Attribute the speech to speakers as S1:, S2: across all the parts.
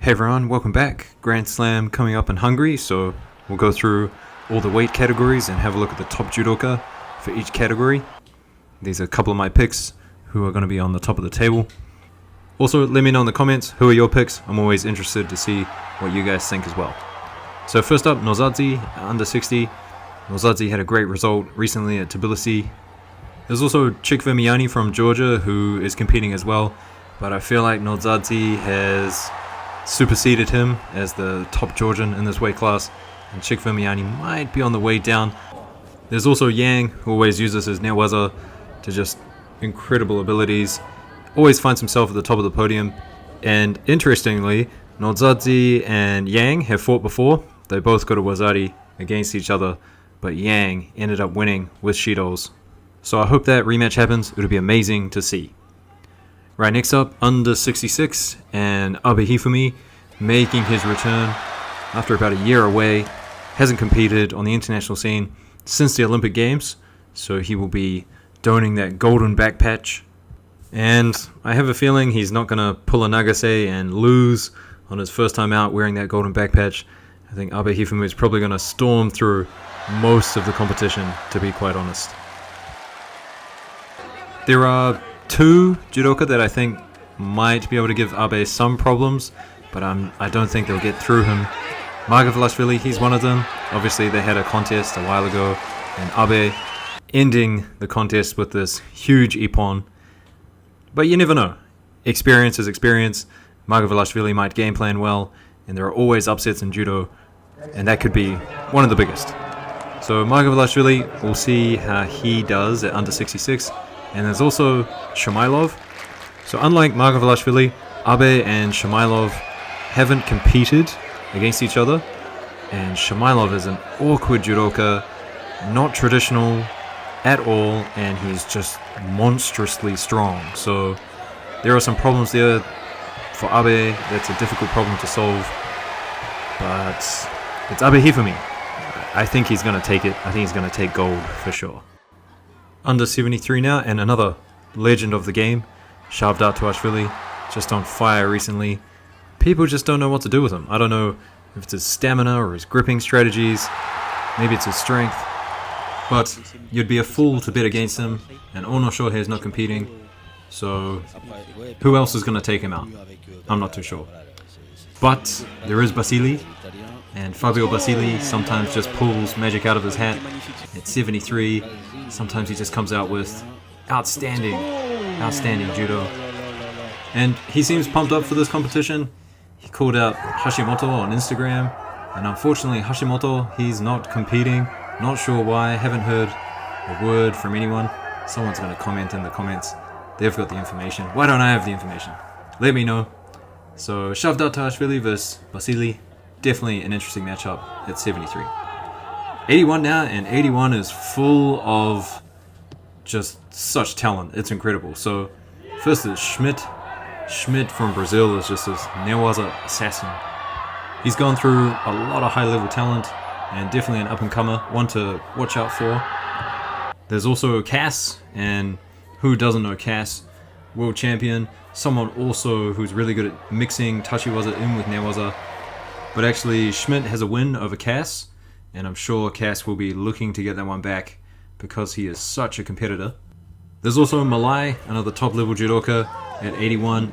S1: Hey everyone, welcome back. Grand Slam coming up in Hungary, so we'll go through all the weight categories and have a look at the top judoka for each category. These are a couple of my picks who are going to be on the top of the table. Also, let me know in the comments who are your picks. I'm always interested to see what you guys think as well. So first up, Nozadze, under 60. Nozadze had a great result recently at Tbilisi. There's also Chikvemiani from Georgia who is competing as well, but I feel like Nozadze has superseded him as the top Georgian in this weight class, and Chikvemiani might be on the way down. There's also Yang, who always uses his newaza to just incredible abilities, always finds himself at the top of the podium, and interestingly, Nozadze and Yang have fought before. They both got a wazari against each other, but Yang ended up winning with shidos. So I hope that rematch happens. It would be amazing to see. Right, next up, under 66, and Abe Hifumi making his return after about a year away. Hasn't competed on the international scene since the Olympic Games, so he will be donning that golden back patch. And I have a feeling he's not going to pull a Nagase and lose on his first time out wearing that golden back patch. I think Abe Hifumi is probably going to storm through most of the competition, to be quite honest. There are two judoka that I think might be able to give Abe some problems, but I don't think they'll get through him. Margavelashvili, he's one of them. Obviously they had a contest a while ago, and Abe ending the contest with this huge Ippon. But you never know. Experience is experience. Margavelashvili might game plan well, and there are always upsets in judo, and that could be one of the biggest. So Margavelashvili, we'll see how he does at under 66. And there's also Shumailov. So unlike Margavelashvili, Abe and Shumailov haven't competed against each other. And Shumailov is an awkward judoka, not traditional at all, and he's just monstrously strong. So there are some problems there for Abe. That's a difficult problem to solve. But it's Abe Hifumi. I think he's going to take it. I think he's going to take gold for sure. Under 73 now, and another legend of the game, Shavdat Tuashvili, just on fire recently. People just don't know what to do with him. I don't know if it's his stamina or his gripping strategies, maybe it's his strength, but you'd be a fool to bet against him, and Ono Shohei is not competing, so who else is going to take him out? I'm not too sure. But there is Basili, and Fabio Basili sometimes just pulls magic out of his hat. At 73, sometimes he just comes out with outstanding judo. And he seems pumped up for this competition. He called out Hashimoto on Instagram, and unfortunately Hashimoto, he's not competing. Not sure why, haven't heard a word from anyone. Someone's going to comment in the comments. They've got the information. Why don't I have the information? Let me know. So Shavdat Tuashvili vs Basili, definitely an interesting matchup at 73. 81 now, and 81 is full of just such talent. It's incredible. So first is Schmidt. Schmidt from Brazil is just this newaza assassin. He's gone through a lot of high-level talent, and definitely an up-and-comer, one to watch out for. There's also Cass, and who doesn't know Cass? World champion. Someone also who's really good at mixing tachiwaza in with newaza. But actually, Schmidt has a win over Cass, and I'm sure Cass will be looking to get that one back because he is such a competitor. There's also Malai, another top-level judoka at 81.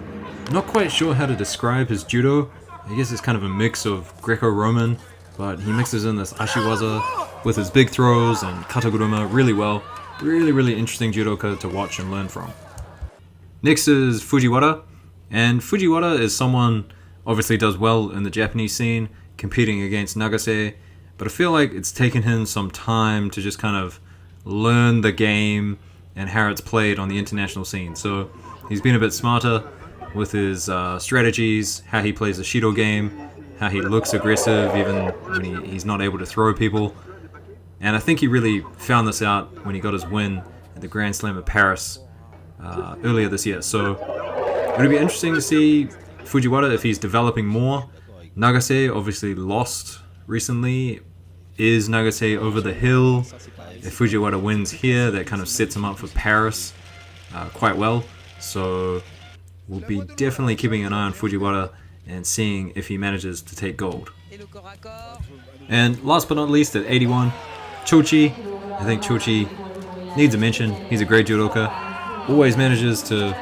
S1: Not quite sure how to describe his judo. I guess it's kind of a mix of Greco-Roman, but he mixes in this ashiwaza with his big throws and kataguruma really well. Really interesting judoka to watch and learn from. Next is Fujiwara, and Fujiwara is someone obviously does well in the Japanese scene, competing against Nagase, but I feel like it's taken him some time to just kind of learn the game and how it's played on the international scene. So he's been a bit smarter with his strategies, how he plays the Shido game, how he looks aggressive even when he's not able to throw people. And I think he really found this out when he got his win at the Grand Slam of Paris earlier this year. So it'll be interesting to see Fujiwara if he's developing more. Nagase obviously lost recently. Is Nagase over the hill? If Fujiwara wins here, that kind of sets him up for Paris quite well. So we'll be definitely keeping an eye on Fujiwara and seeing if he manages to take gold. And last but not least, at 81, Chochi. I think Chochi needs a mention. He's a great judoka. Always manages to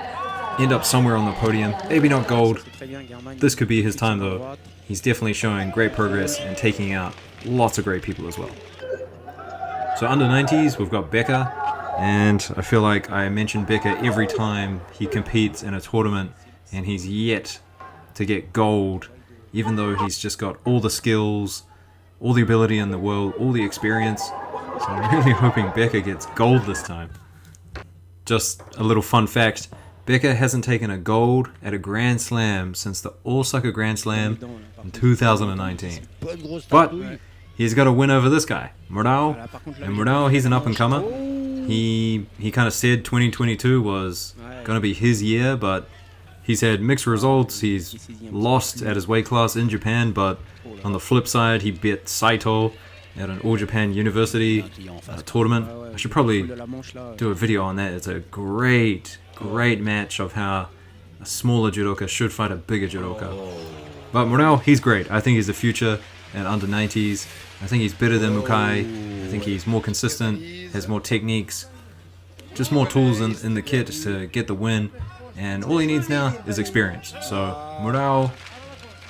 S1: end up somewhere on the podium. Maybe not gold. This could be his time though. He's definitely showing great progress and taking out lots of great people as well. So under 90s, we've got Becca. And I feel like I mention Becca every time he competes in a tournament, and he's yet to get gold, even though he's just got all the skills, all the ability in the world, all the experience. So I'm really hoping Becca gets gold this time. Just a little fun fact, Becca hasn't taken a gold at a Grand Slam since the Osaka Grand Slam in 2019. But he's got a win over this guy, Murao. And Murao, he's an up-and-comer. He kind of said 2022 was going to be his year, but he's had mixed results. He's lost at his weight class in Japan, but on the flip side, he beat Saito at an All Japan University tournament. I should probably do a video on that. It's a great match of how a smaller judoka should fight a bigger judoka. But Murao, he's great. I think he's the future at under 90s. I think he's better than Mukai. I think he's more consistent, has more techniques, just more tools in the kit to get the win. And all he needs now is experience. So Murao,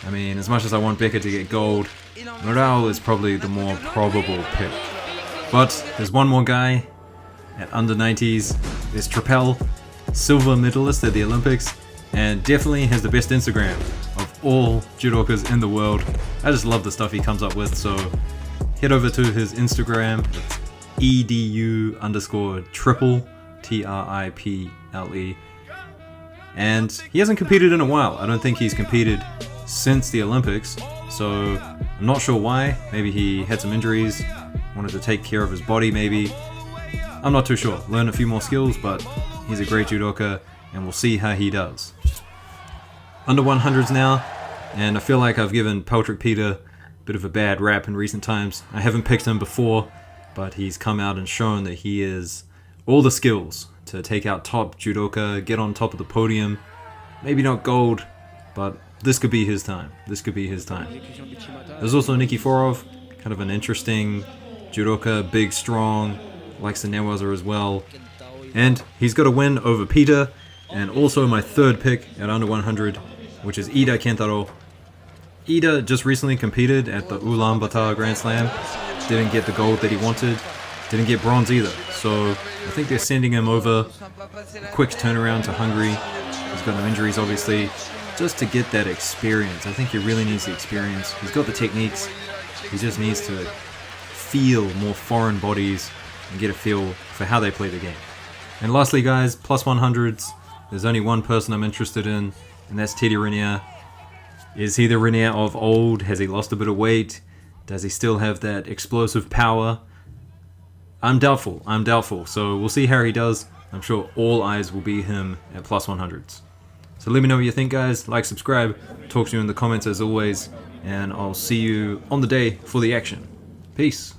S1: I mean, as much as I want Becca to get gold, Murao is probably the more probable pick. But there's one more guy at under 90s. There's Trappel, silver medalist at the Olympics, and definitely has the best Instagram of all judokas in the world. I just love the stuff he comes up with, so head over to his Instagram. It's edu_triple, TRIPLE. And he hasn't competed in a while. I don't think he's competed since the Olympics, so I'm not sure why. Maybe he had some injuries, wanted to take care of his body maybe. I'm not too sure. Learn a few more skills, but he's a great judoka, and we'll see how he does. Under 100s now, and I feel like I've given Patrick Peter a bit of a bad rap in recent times. I haven't picked him before, but he's come out and shown that he is all the skills to take out top judoka, get on top of the podium. Maybe not gold, but this could be his time. This could be his time. There's also Nikiforov, kind of an interesting judoka, big, strong, likes the newaza as well. And he's got a win over Peter, and also my third pick at under 100, which is Ida Kentaro. Ida just recently competed at the Ulaanbaatar Grand Slam. Didn't get the gold that he wanted. Didn't get bronze either. So I think they're sending him over. A quick turnaround to Hungary. He's got no injuries, obviously. Just to get that experience. I think he really needs the experience. He's got the techniques. He just needs to feel more foreign bodies and get a feel for how they play the game. And lastly, guys, plus 100s. There's only one person I'm interested in, and that's Teddy Renier. Is he the Renier of old? Has he lost a bit of weight? Does he still have that explosive power? I'm doubtful. So we'll see how he does. I'm sure all eyes will be him at plus 100s. So let me know what you think, guys. Like, subscribe. Talk to you in the comments as always. And I'll see you on the day for the action. Peace.